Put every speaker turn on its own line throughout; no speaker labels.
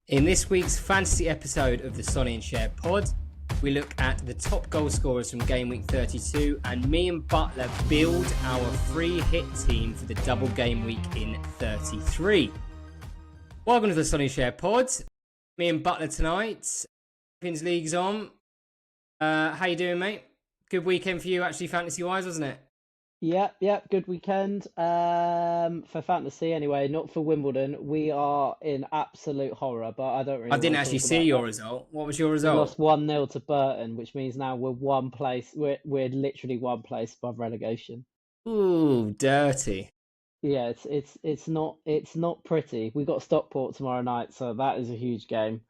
In this week's fantasy episode of the Sonny and Cher pod, we look at the top goal scorers from game week 32, and me and Butler build our free hit team for the double game week in 33. Welcome to the Sonny and Cher pod. Me and Butler tonight. Champions League's on. How you doing, mate? Good weekend for you, actually, fantasy-wise, wasn't it?
Yep, good weekend. For fantasy anyway, not for Wimbledon. We are in absolute horror, but I don't really
I didn't
want to
actually
talk
see
about
your
that.
result. What was your
We lost
result?
1-0 to Burton, which means now we're one place. We're literally one place above relegation.
Ooh, dirty.
Yeah, it's not pretty. We got Stockport tomorrow night, so that is a huge game.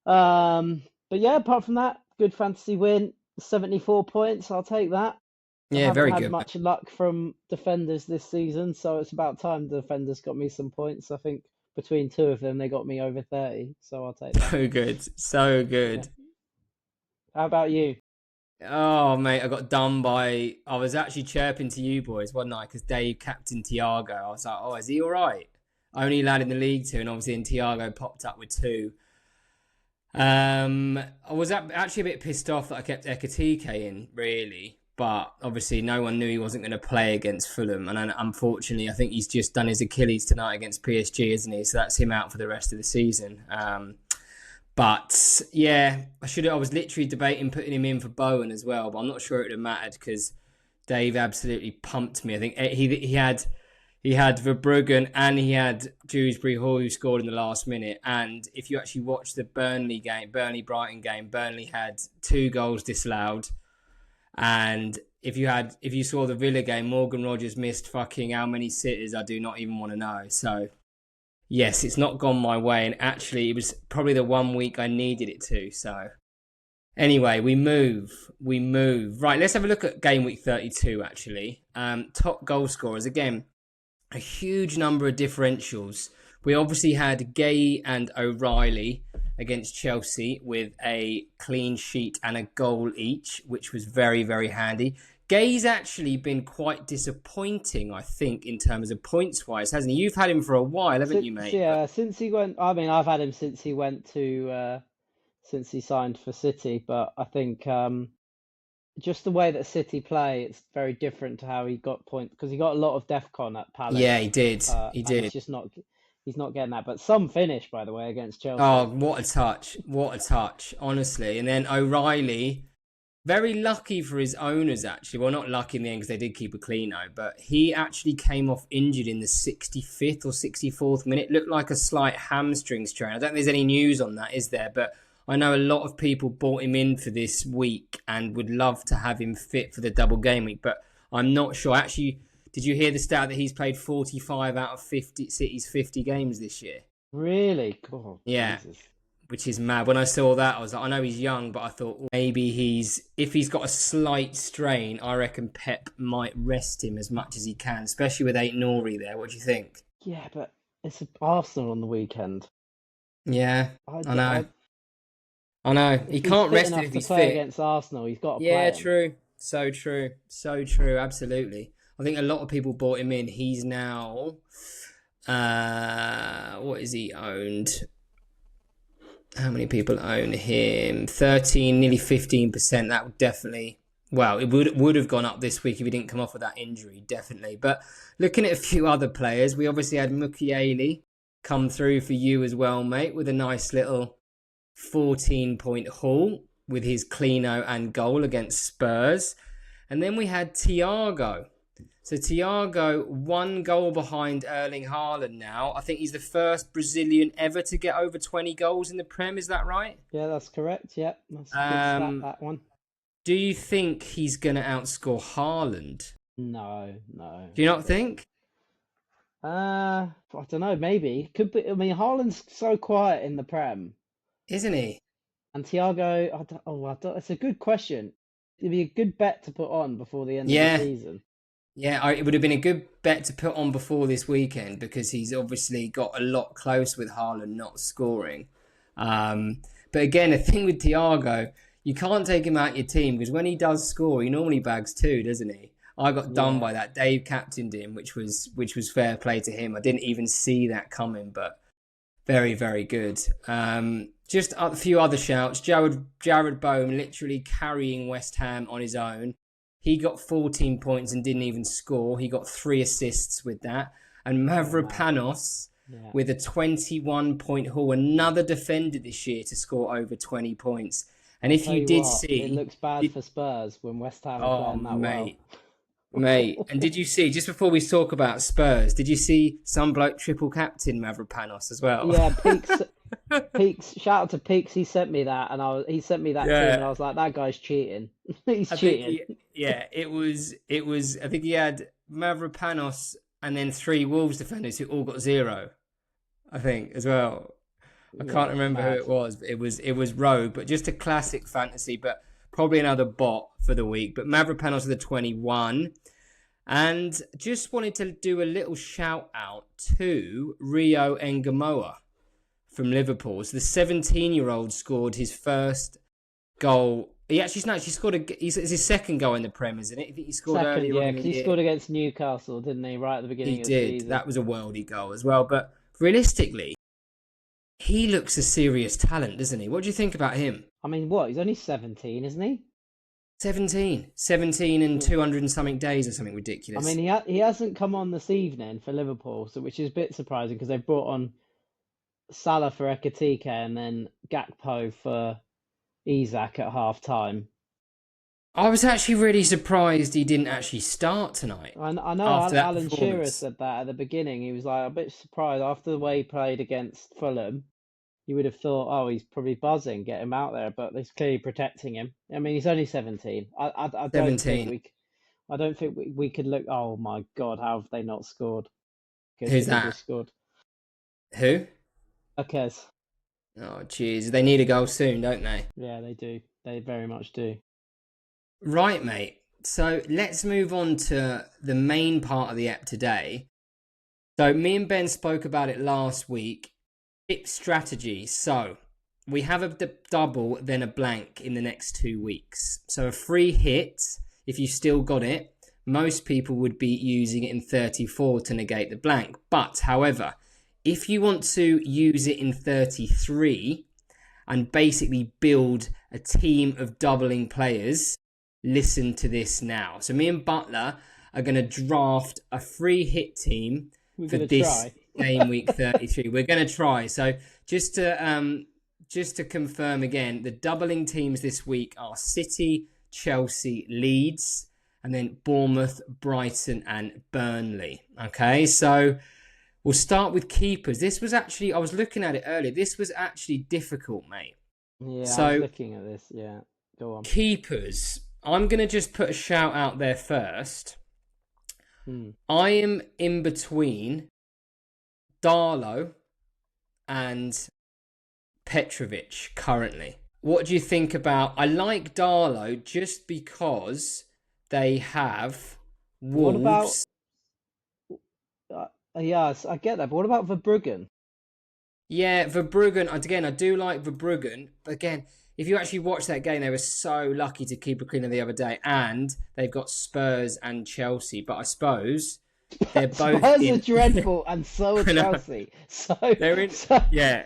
But yeah, apart from that, good fantasy win, 74 points. I'll take that. I
Yeah,
haven't
very
had
good.
much luck from defenders this season, so it's about time the defenders got me some points. I think between two of them, they got me over 30, so I'll take that.
So good. So
Yeah.
good.
How about you?
Oh, mate, I got done by. I was actually chirping to you boys, wasn't I? Because Dave captained Tiago. I was like, oh, is he all right? Only lad in the league two, and obviously, and Tiago popped up with two. I was actually a bit pissed off that I kept Ekatike in, really. But obviously, no one knew he wasn't going to play against Fulham. And unfortunately, I think he's just done his Achilles tonight against PSG, isn't he? So that's him out for the rest of the season. But yeah, I was literally debating putting him in for Bowen as well, but I'm not sure it would have mattered because Dave absolutely pumped me. I think he had Verbruggen and he had Dewsbury Hall who scored in the last minute. And if you actually watch the Burnley Brighton game, Burnley had 2 goals disallowed. And if you saw the Villa game, Morgan Rogers missed fucking how many sitters I do not even want to know. So yes, it's not gone my way, and actually it was probably the one week I needed it to. So anyway, we move. Right, let's have a look at game week 32 actually. Top goal scorers, again, a huge number of differentials. We obviously had Gay and O'Reilly against Chelsea with a clean sheet and a goal each, which was very, very handy. Gay's actually been quite disappointing, I think, in terms of points wise, hasn't he? You've had him for a while, haven't you, mate? But
Since he went, I mean, I've had him since he went to, since he signed for City, but I think just the way that City play, it's very different to how he got points because he got a lot of DEFCON at
yeah,
Palace,
he did. He
and
did.
he's not getting that. But some finish, by the way, against
Oh,
Chelsea.
what a touch. What a touch, honestly. And then O'Reilly, very lucky for his owners, actually. Well, not lucky in the end because they did keep a clean out, but he actually came off injured in the 65th or 64th minute. Looked like a slight hamstring strain. I don't think there's any news on that, is there? But I know a lot of people bought him in for this week and would love to have him fit for the double game week, but I'm not sure. Actually, did you hear the stat that he's played 45 out of 50 City's 50 games this year?
Really? God,
Yeah,
Jesus.
which is mad. When I saw that, I was like, I know he's young, but I thought maybe if he's got a slight strain, I reckon Pep might rest him as much as he can, especially with 8 Nori there. What do you think?
Yeah, but it's Arsenal on the weekend.
Yeah,
I,
I
d-
know.
I-
I know. He
if he's
can't
fit
rest it
enough
if
to
he's
play
fit.
against Arsenal, he's got to
Yeah,
play him.
true. So true. So true. Absolutely. I think a lot of people bought him in. He's now, what is he owned? How many people own him? 13, nearly 15%. That would definitely, well, it would have gone up this week if he didn't come off with that injury, definitely. But looking at a few other players, we obviously had Mukiele come through for you as well, mate, with a nice little 14-point haul with his Clino and goal against Spurs. And then we had Thiago. So Thiago, 1 goal behind Erling Haaland now. I think he's the first Brazilian ever to get over 20 goals in the Prem. Is that right?
Yeah, that's correct. Yep, that's a good stat,
Um,
that one.
do you think he's going to outscore Haaland?
No, no.
Do you not think?
I don't know, maybe. Could be. I mean, Haaland's so quiet in the Prem.
Isn't he?
And Thiago, I don't, it's a good question. It'd be a good bet to put on before the end of the
Yeah.
season.
Yeah, it would have been a good bet to put on before this weekend because he's obviously got a lot close with Haaland not scoring. But again, the thing with Thiago, you can't take him out your team because when he does score, he normally bags 2, doesn't he? I got done
Yeah.
by that. Dave captained him, which was fair play to him. I didn't even see that coming, but Very, very good. Just a few other shouts. Jared Bowen literally carrying West Ham on his own. He got 14 points and didn't even score. He got 3 assists with that. And Mavropanos
Yeah.
with a 21-point haul. Another defender this year to score over 20 points. And if
Tell
you
you
did
what, it
see...
looks bad for Spurs when West Ham are playing that
mate.
well.
Mate, and did you see, just before we talk about Spurs, did you see some bloke triple captain Mavropanos as well?
Yeah, Peaks. Shout out to Peaks. He sent me that, and he sent me that team, and I was like, that guy's cheating. He's
I think
cheating.
it was I think he had Mavropanos and then 3 Wolves defenders who all got 0, I think, as well. I can't remember who it was, but it was Rogue, but just a classic fantasy, but probably another bot for the week. But Mavropanos with the 21. And just wanted to do a little shout out to Rio Engamoa from Liverpool. So the 17-year-old scored his first goal. He scored it's his second goal in the Prem, isn't it? I think he scored
Second,
earlier
yeah,
on in
because
the
he
year.
scored against Newcastle, didn't he? Right at the
He
beginning of the
did.
season.
That was a worldy goal as well. But realistically, he looks a serious talent, doesn't he? What do you think about him?
I mean, what? He's only 17, isn't he?
17 and 200 and something days or something ridiculous.
I mean, he hasn't come on this evening for Liverpool, which is a bit surprising because they've brought on Salah for Ekatike and then Gakpo for Isak at half time.
I was actually really surprised he didn't actually start tonight.
I know
after that
Alan Shearer
performance.
said that at the beginning. He was like a bit surprised after the way he played against Fulham. You would have thought, oh, he's probably buzzing, get him out there, but he's clearly protecting him. I mean, he's only 17. I don't
17.
think we could look. Oh my God, how have they not scored?
Who's that?
Just scored.
Who?
Okay.
Oh, jeez. They need a goal soon, don't they?
Yeah, they do. They very much do.
Right, mate. So let's move on to the main part of the app today. So me and Ben spoke about it last week. Tip strategy. So we have a double, then a blank in the next 2 weeks. So a free hit, if you still got it, most people would be using it in 34 to negate the blank. But, however, if you want to use it in 33 and basically build a team of doubling players, listen to this now. So me and Butler are going to draft a free hit team for this game week 33. We're going to try. So just to confirm again, the doubling teams this week are City, Chelsea, Leeds, and then Bournemouth, Brighton, and Burnley. Okay, so we'll start with keepers. This was actually, I was looking at it earlier. This was actually difficult, mate.
Yeah,
so,
I was looking at this. Yeah, go on.
Keepers. I'm going to just put a shout out there first. I am in between Darlow and Petrovic currently. What do you think about... I like Darlow just because they have Wolves.
What about... yes, I get that, but what about Verbruggen?
Yeah, Verbruggen. Again, I do like Verbruggen. But again, if you actually watch that game, they were so lucky to keep a cleaner the other day. And they've got Spurs and Chelsea. But I suppose they're both
Spurs are dreadful, and so are Chelsea. So
they're in.
So...
Yeah,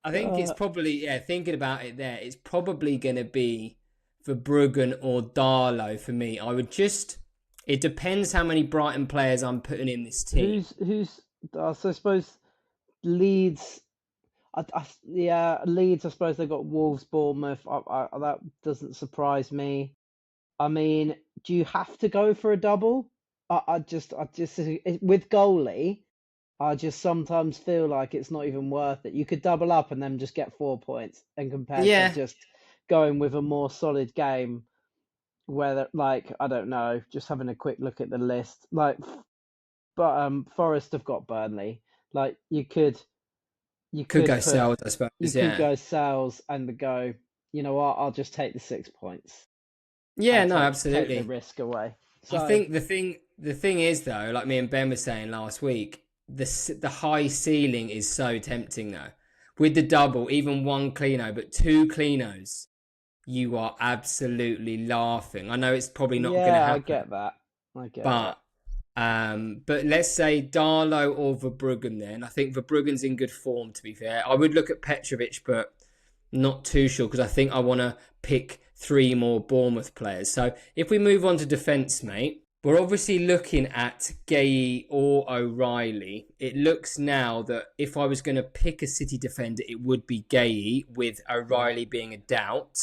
I think it's probably thinking about it there. It's probably going to be Verbruggen or Darlow for me. I would just. It depends how many Brighton players I'm putting in this team.
Who's? So I suppose Leeds. Leeds. I suppose they've got Wolves, Bournemouth. That doesn't surprise me. I mean, do you have to go for a double? I just with goalie, I just sometimes feel like it's not even worth it. You could double up and then just get 4 points, and compared to just going with a more solid game, whether I don't know, just having a quick look at the list, but Forest have got Burnley. Like you could
go Sales, I suppose.
You could go Sales and go. You know what? I'll just take the 6 points.
Yeah, no, absolutely.
Take the risk away. So,
I think the thing is though, like me and Ben were saying last week, the high ceiling is so tempting though. With the double, even one Clino, but 2 Clinos, you are absolutely laughing. I know it's probably not going to happen.
I get that.
But But let's say Darlow or Verbruggen then. I think Verbruggen's in good form, to be fair. I would look at Petrovic, but not too sure because I think I want to pick three more Bournemouth players. So if we move on to defence, mate, we're obviously looking at Gay or O'Reilly. It looks now that if I was going to pick a City defender, it would be Gay, with
Yeah.
O'Reilly being a doubt.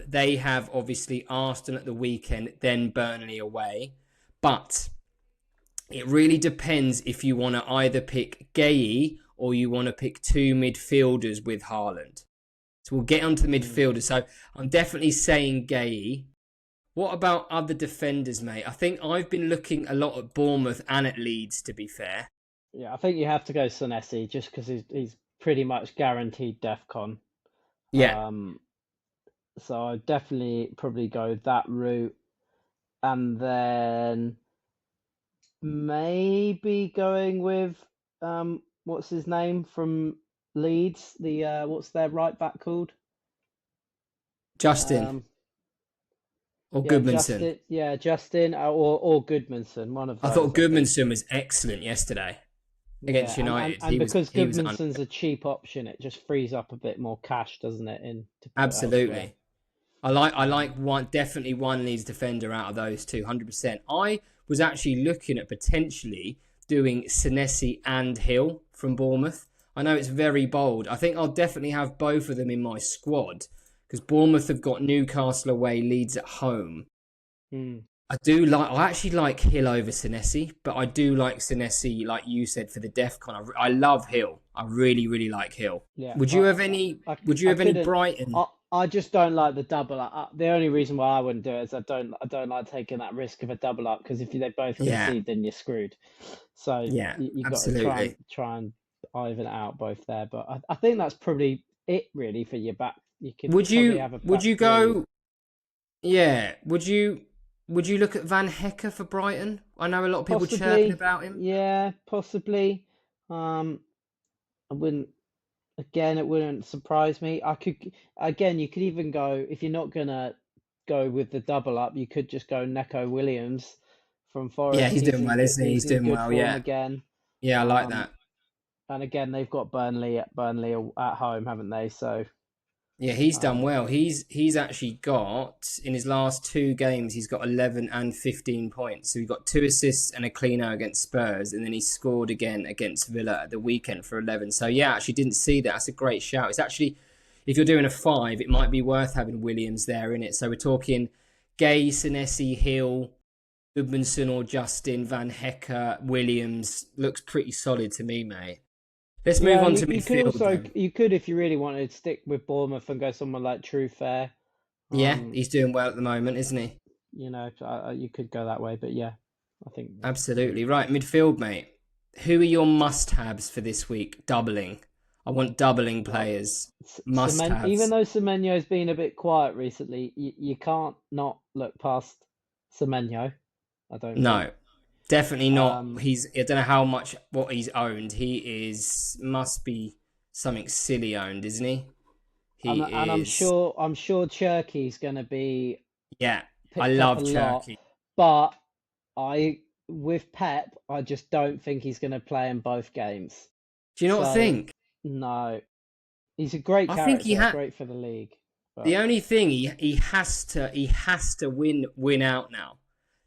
They have obviously Arsenal at the weekend, then Burnley away. But it really depends if you want to either pick Gay or you want to pick two midfielders with Haaland. So we'll get onto the
Mm.
midfielders. So I'm definitely saying Gay. What about other defenders, mate? I think I've been looking a lot at Bournemouth and at Leeds, to be fair.
Yeah, I think you have to go Senesi just because he's pretty much guaranteed DEFCON.
Yeah,
Um, so I definitely probably go that route, and then maybe going with what's his name from Leeds? The what's their right back called?
Justin
Um,
or
yeah,
Goodmanson.
Justin. Yeah, Justin or Goodmanson, one of
I thought
those, I think.
Goodmanson was excellent yesterday
Yeah,
against United.
and because
He was
Goodmanson's a cheap option, it just frees up a bit more cash, doesn't it, in to put elsewhere.
absolutely. I like
Um,
one, definitely one Leeds defender out of those two, 100%. I was actually looking at potentially doing Senesi and Hill from Bournemouth. I know it's very bold. I think I'll definitely have both of them in my squad because Bournemouth have got Newcastle away, Leeds at home.
hmm.
I actually like Hill over Senesi, but I do like Senesi, like you said, for the DEFCON. I love Hill. I really, really like Hill.
Yeah,
Would you have any? Would you
I
have any
couldn't.
Brighton?
I just don't like the double up. The only reason why I wouldn't do it is I don't like taking that risk of a double up because if they both
Yeah,
concede, then you're screwed. So
yeah,
you got to
absolutely.
try and even it out both there. But I think that's probably it really for your back. You could
Would
probably
you
have a
would
back
you
three.
go? Yeah, would you look at Van Hecker for Brighton? I know a lot of people chirping
Possibly,
about him.
yeah, possibly. Um, I wouldn't. Again, it wouldn't surprise me. I could, again, you could even go, if you're not gonna go with the double up, you could just go Neco Williams from
Yeah,
Forest.
he's doing well, isn't he?
He's
He's
in
doing
good
well.
form
Yeah,
again.
yeah, I like
Um,
that.
and again, they've got Burnley at home, haven't they? So,
Yeah, he's done
um,
well. He's actually got in his last two games, he's got 11 and 15 points. So he got two assists and a clean out against Spurs, and then he scored again against Villa at the weekend for 11. So yeah, actually didn't see that. That's a great shout. It's actually, if you're doing a five, it might be worth having Williams there in it. So we're talking Gay, Senesi, Hill, Goodmanson or Justin, Van Hecker, Williams. Looks pretty solid to me, mate. Let's move
yeah,
on to
you could
midfield
also
then.
you could if you really wanted stick with Bournemouth and go someone like True Fair.
Yeah,
Um,
he's doing well at the moment, isn't he?
you could go that way, but yeah, I think
Absolutely. Right, midfield, mate. Who are your must-haves for this week? Doubling. I want doubling
well,
players.
Even
Must-haves.
though Semenyo's been a bit quiet recently, you can't not look past Semenyo, I don't think.
No, definitely not.
Um,
I don't know how much what he's owned. He is must be something silly owned, isn't he?
and
He is.
I'm sure Cherky's going to be
Yeah, I
picked up a
love
lot,
Cherky.
but I with Pep, I just don't think he's going to play in both games.
Do you not
So
think?
no, he's a great
I think he
character,
had.
great for the league,
The
but
only thing he has to win out now.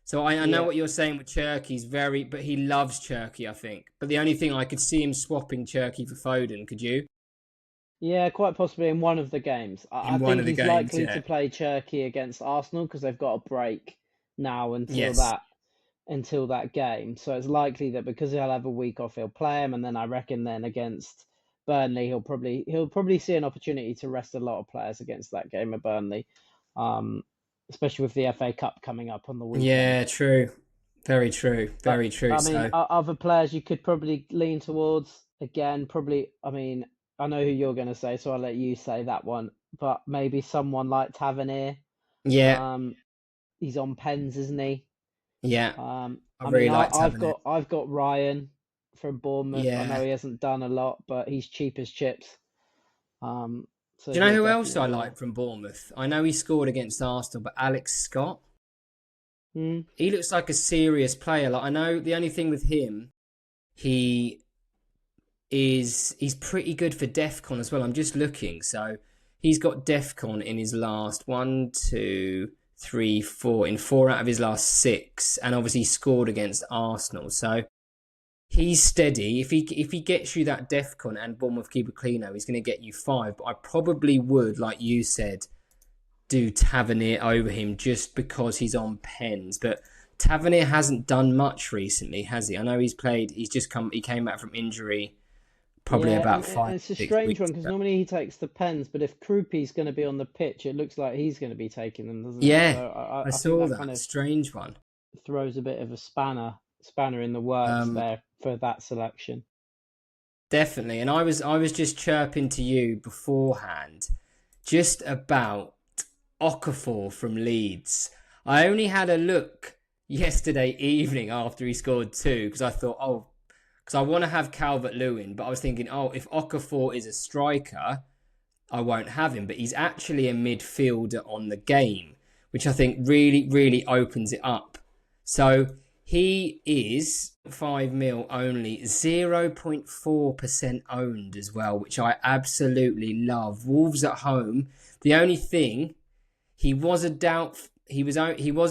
So I know
yeah.
what you're saying with Cherky. He's very, but he loves Cherky, I think. But the only thing I could see him swapping Cherky for Foden. Could you?
Yeah, quite possibly in one of the games. I
In one
think
of the
he's
games,
likely
yeah.
to play Turkey against Arsenal because they've got a break now
Yes.
until that game. So it's likely that because he'll have a week off, he'll play him, and then I reckon then against Burnley, he'll probably see an opportunity to rest a lot of players against that game of Burnley, um, especially with the FA Cup coming up on the weekend.
Yeah, true. Very true.
But
Very true.
I mean,
So,
other players you could probably lean towards again. Probably, I mean, I know who you're going to say, so I'll let you say that one. But maybe someone like Tavernier.
yeah,
Um, he's on pens, isn't he?
yeah. I
I mean,
really liked having it.
I've got Ryan from Bournemouth. I know
Yeah.
he hasn't done a lot, but he's cheap as chips. Um, so
Do you know
he'll
who else
definitely
I
be there.
like from Bournemouth? I know he scored against Arsenal, but Alex Scott.
Mm.
He looks like a serious player. Like I know the only thing with him, he he's pretty good for DEFCON as well. I'm just looking. So he's got DEFCON in his last one, two, three, four, in four out of his last six, and obviously scored against Arsenal. So he's steady. If he gets you that DEFCON and Bournemouth keep it clean, he's going to get you five. But I probably would, like you said, do Tavernier over him just because he's on pens. But Tavernier hasn't done much recently, has he? I know he's played. He came back from injury probably
Yeah,
about
and
five,
it's a
6 weeks
strange one because
ago.
normally he takes the pens, but if Krupi's going to be on the pitch, it looks like he's going to be taking them, doesn't it?
Yeah,
So
I
I think
saw
that kind
that.
of
Strange one.
throws a bit of a spanner in the works
Um,
there for that selection.
Definitely. And I was just chirping to you beforehand, just about Okafor from Leeds. I only had a look yesterday evening after he scored two because I thought, oh, because I want to have Calvert-Lewin, but I was thinking, oh, if Okafor is a striker, I won't have him. But he's actually a midfielder on the game, which I think really, really opens it up. So he is 5 mil only, 0.4% owned as well, which I absolutely love. Wolves at home. The only thing, he was a doubt. He was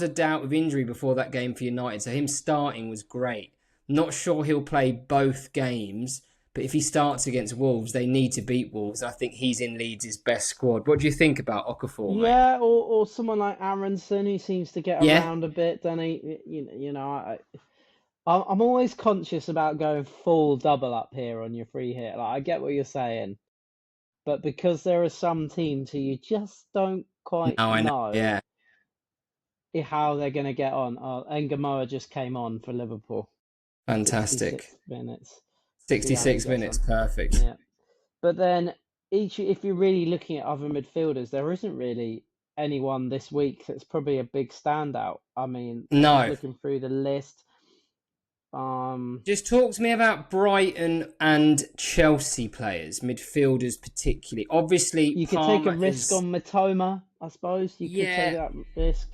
a doubt of injury before that game for United, so him starting was great. Not sure he'll play both games, but if he starts against Wolves, they need to beat Wolves. I think he's in Leeds' best squad. What do you think about Okafor, mate?
Yeah, or someone like Aronson who seems to get
Yeah,
around a bit, doesn't he? I'm always conscious about going full double up here on your free hit. Like I get what you're saying, but because there are some teams who you just don't quite
no, I know.
know
Yeah,
how they're going to get on. Ngamoa just came on for Liverpool,
fantastic.
66 minutes. See how he
66
gets
minutes,
on.
perfect.
Yeah. But then if you're really looking at other midfielders, there isn't really anyone this week that's probably a big standout. I mean, I'm just
No,
looking through the list.
just talk to me about Brighton and Chelsea players, midfielders particularly. Obviously,
You could take a
Palmer
risk
is,
on Matoma, I suppose. You could take
yeah.
that risk.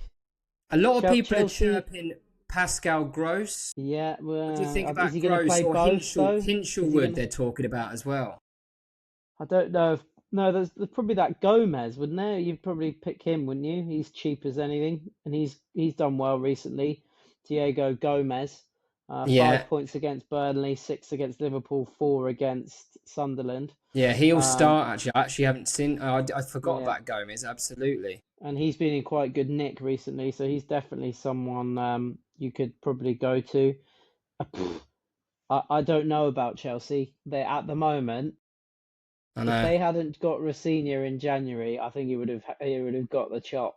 A lot of people are
Chelsea,
chirping Pascal Gross.
yeah.
What do you think
Is
about
he going to
Gross
play
or
both
Hinchel?
though? Is he
Hinchelwood,
going to?
they're talking about as well.
I don't know. No, there's probably that Gomez, wouldn't there? You'd probably pick him, wouldn't you? He's cheap as anything, and he's done well recently. Diego Gomez,
Yeah,
5 points against Burnley, six against Liverpool, four against Sunderland.
yeah, he'll
Um,
start actually. I actually haven't seen. I forgot
yeah,
about Gomez. Absolutely.
and he's been in quite good nick recently, so he's definitely someone you could probably go to. I don't know about Chelsea. They at the moment,
I
if
know.
they hadn't got Rosenior in January, I think he would have got the chop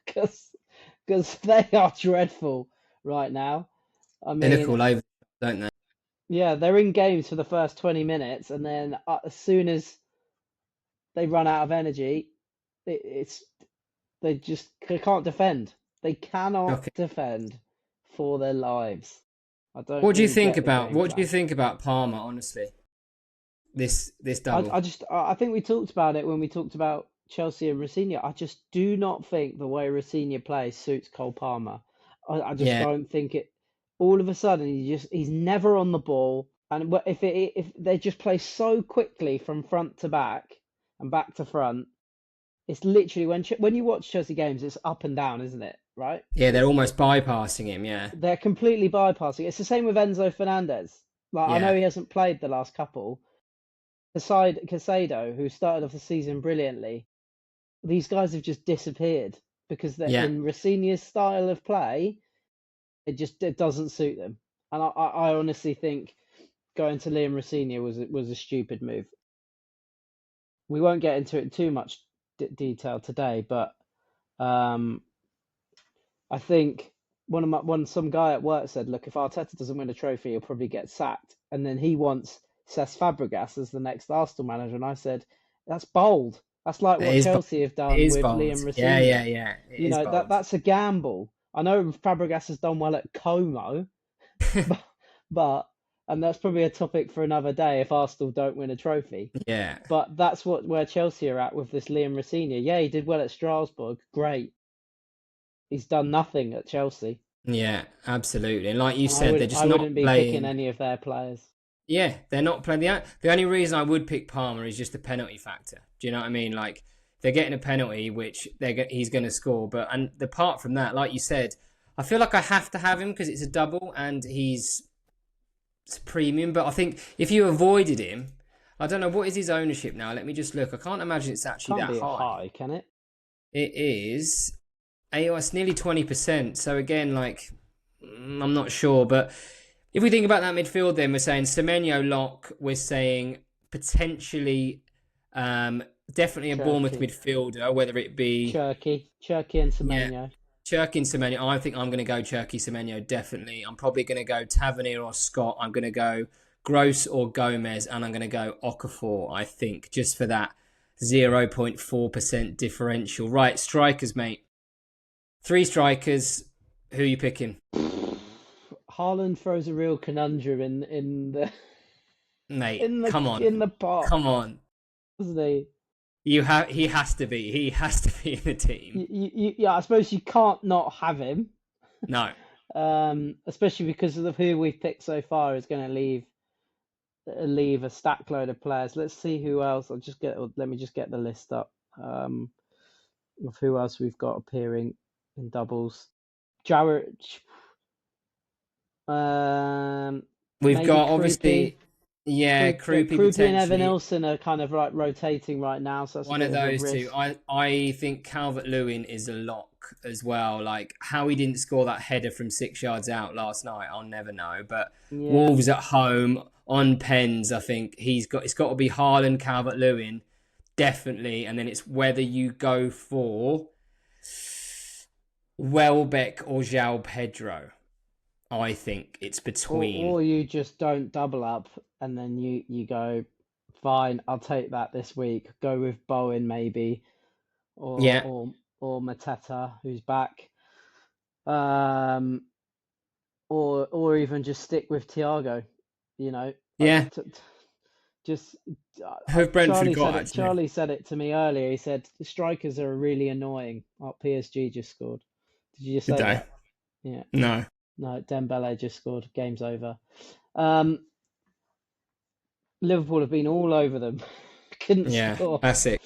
because they are dreadful right now. I
They look
mean,
all over, don't they?
yeah, they're in games for the first 20 minutes, and then as soon as they run out of energy, it's they can't defend. They cannot
Shocking.
defend for their lives. I don't
What do you
really
think
get the
about?
game
What do you
plan.
think about Palmer? Honestly, this double.
I think we talked about it when we talked about Chelsea and Rosenior. I just do not think the way Rosenior plays suits Cole Palmer. I just
Yeah,
don't think it. All of a sudden, he's never on the ball, and if they just play so quickly from front to back and back to front, it's literally when you watch Chelsea games, it's up and down, isn't it? Right?
yeah, they're almost bypassing him. Yeah,
They're completely bypassing. It's the same with Enzo Fernandez. Like I know
yeah,
he hasn't played the last couple. Aside Casado, who started off the season brilliantly, these guys have just disappeared because they're
yeah.
in Rosenior's style of play. It doesn't suit them, and I honestly think going to Liam Rosenior was a stupid move. We won't get into it in too much detail today, but um, I think some guy at work said, look, if Arteta doesn't win a trophy, he'll probably get sacked, and then he wants Cesc Fabregas as the next Arsenal manager, and I said, that's bold. That's like
It
what
is bold.
Chelsea have
It
done
is
with
bold.
Liam
Yeah, yeah,
Rosenior.
yeah. It
You
is
know
bold.
that's a gamble. I know Fabregas has done well at Como, but, but and that's probably a topic for another day if Arsenal don't win a trophy.
Yeah.
But that's where Chelsea are at with this Liam Rosenior. Yeah, he did well at Strasbourg. Great. He's done nothing at Chelsea.
Yeah, absolutely. And like you
And I
said, they're
would
just
I
not
wouldn't be picking
playing.
any of their players.
Yeah, they're not playing. The only reason I would pick Palmer is just the penalty factor. Do you know what I mean? Like they're getting a penalty, which he's going to score. But and apart from that, like you said, I feel like I have to have him because it's a double and it's premium. But I think if you avoided him, I don't know what is his ownership now. Let me just look. I can't imagine it's actually
Can't
that
be
high.
high, can it?
It is. It's nearly 20%. So again, like I'm not sure, but if we think about that midfield, then we're saying Semenyo lock. We're saying potentially, definitely a Bournemouth
Cherky,
midfielder, whether it be
Cherky and
yeah,
Semenyo.
Cherky and Semenyo. I think I'm going to go Cherky Semenyo. Definitely, I'm probably going to go Tavernier or Scott. I'm going to go Gross or Gomez, and I'm going to go Okafor. I think just for that 0.4% differential. Right, strikers, mate. Three strikers. Who are you picking,
Haaland throws a real conundrum in the
mate?
in the
Come on,
in the pot,
come on.
doesn't he?
He has to be. He has to be in the team.
Yeah, I suppose you can't not have him.
No.
Especially because of who we've picked so far is going to leave a stack load of players. Let's see who else. Let me just get the list up of who else we've got appearing in doubles. Jarrett,
We've
maybe
got
Kroupy.
obviously, yeah, Kroupy
Kroupy and Evan
potentially.
Nilsson are kind of like rotating right now, so that's a
One
bit
of
of a
those two.
risk.
I think Calvert Lewin is a lock as well. Like how he didn't score that header from 6 yards out last night, I'll never know. But
Yeah.
Wolves at home on pens, I think it's got to be Haaland, Calvert Lewin, definitely. And then it's whether you go for Welbeck or João Pedro. I think it's between.
Or you just don't double up and then you go, fine, I'll take that this week. Go with Bowen maybe, or
Yeah,
or or Mateta who's back, um, or even just stick with Thiago. You know, I,
yeah.
just
Who have Brentford
Charlie
got
said it.
actually?
Charlie said it to me earlier. He said the strikers are really annoying. Oh, PSG just scored. Did you just
Did
say
they?
that? Yeah.
No.
No, Dembele just scored. Game's over. Um, Liverpool have been all over them. Couldn't
Yeah,
score.
that's it.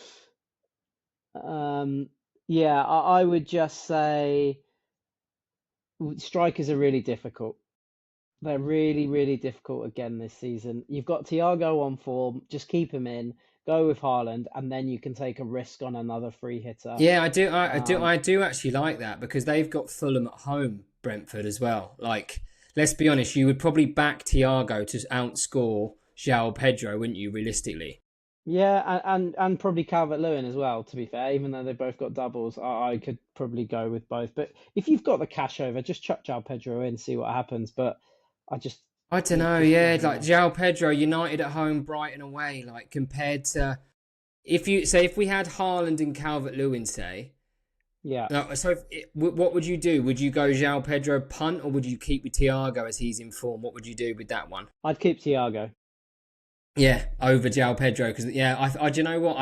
Um, yeah, I would just say strikers are really difficult. They're really, really difficult again this season. You've got Thiago on form. Just keep him in. Go with Haaland, and then you can take a risk on another free hitter.
Yeah, I do.
Um,
I do actually like that because they've got Fulham at home, Brentford as well. Like, let's be honest, you would probably back Thiago to outscore João Pedro, wouldn't you? Realistically.
yeah, and probably Calvert-Lewin as well. To be fair, even though they've both got doubles, I could probably go with both. But if you've got the cash over, just chuck João Pedro in, see what happens. But I just,
I don't
you
know.
just, I
Yeah,
don't
like
know.
João Pedro, United at home, Brighton away. Like compared to if we had Haaland and Calvert Lewin, say.
Yeah,
No, so what would you do? Would you go João Pedro punt or would you keep with Thiago as he's in form? What would you do with that one?
I'd keep Thiago.
Yeah, over João Pedro because yeah, do you know what?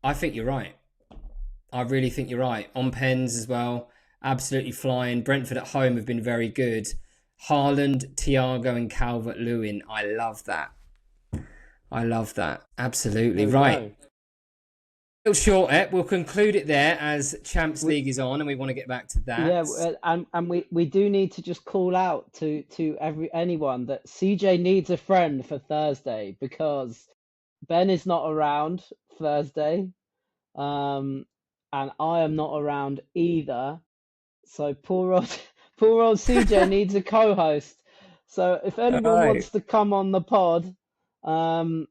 I think you're right. I really think you're right. On pens as well, absolutely flying. Brentford at home have been very good. Haaland, Thiago, and Calvert Lewin. I love that. I love that. Absolutely
There we
right.
go.
Little short, Ep. We'll conclude it there as Champs
We,
League is on, and we want to get back to
yeah,
that.
and we do need to just call out to anyone that CJ needs a friend for Thursday because Ben is not around Thursday, um, and I am not around either. So poor old CJ needs a co-host. So if
All
anyone
right.
wants to come on the pod, um,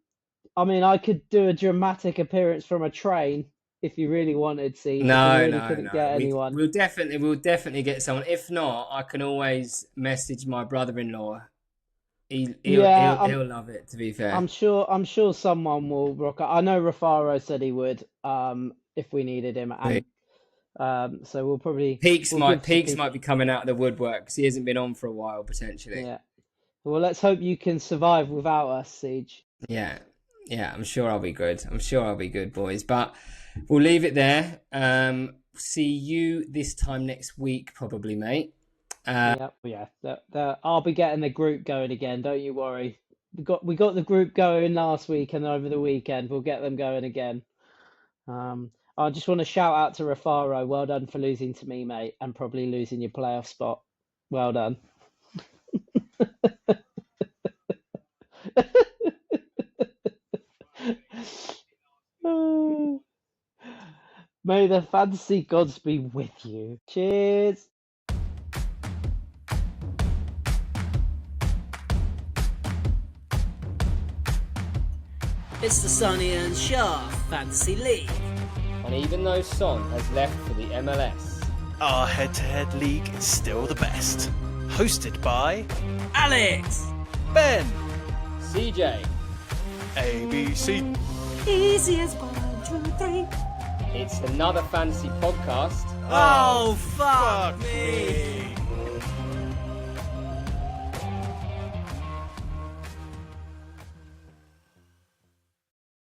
I mean, I could do a dramatic appearance from a train if you really wanted, Siege, if you
No,
really
no,
couldn't
no.
get anyone.
We'll definitely get someone. If not, I can always message my brother-in-law.
Yeah,
He'll love it. To be fair,
I'm sure someone will rock up. I know Rafaro said he would, if we needed him,
but
and so we'll give some
Peaks
people.
might be coming out of the woodwork because he hasn't been on for a while potentially.
Yeah. Well, let's hope you can survive without us, Siege.
Yeah, yeah. I'm sure I'll be good. I'm sure I'll be good, boys. But we'll leave it there. See you this time next week, probably, mate.
Yeah. I'll be getting the group going again. Don't you worry. We got the group going last week, and over the weekend we'll get them going again. I just want to shout out to Rafaro. Well done for losing to me, mate, and probably losing your playoff spot. Well done. May the fantasy gods be with you. Cheers.
It's the Sonny and Shah Fantasy League.
And even though Son has left for the MLS,
our head-to-head league is still the best. Hosted by
Alex,
Ben,
CJ,
ABC.
Easy as 1, 2, 3.
it's another fantasy podcast.
Oh, fuck me.